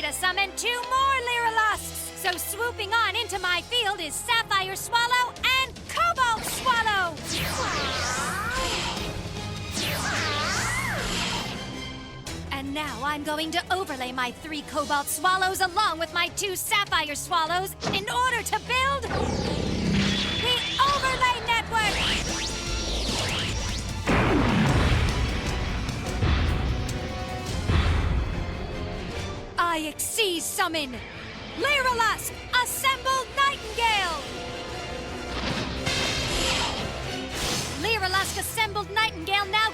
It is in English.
to summon 2 more Lyrilusks. So swooping on into my field is Sapphire Swallow and Cobalt Swallow. And now I'm going to overlay my 3 Cobalt Swallows along with my 2 Sapphire Swallows in order to build the Overlay Network! I XYZ summon Lyrilusk, Assembled Nightingale! Lyrilusk Assembled Nightingale now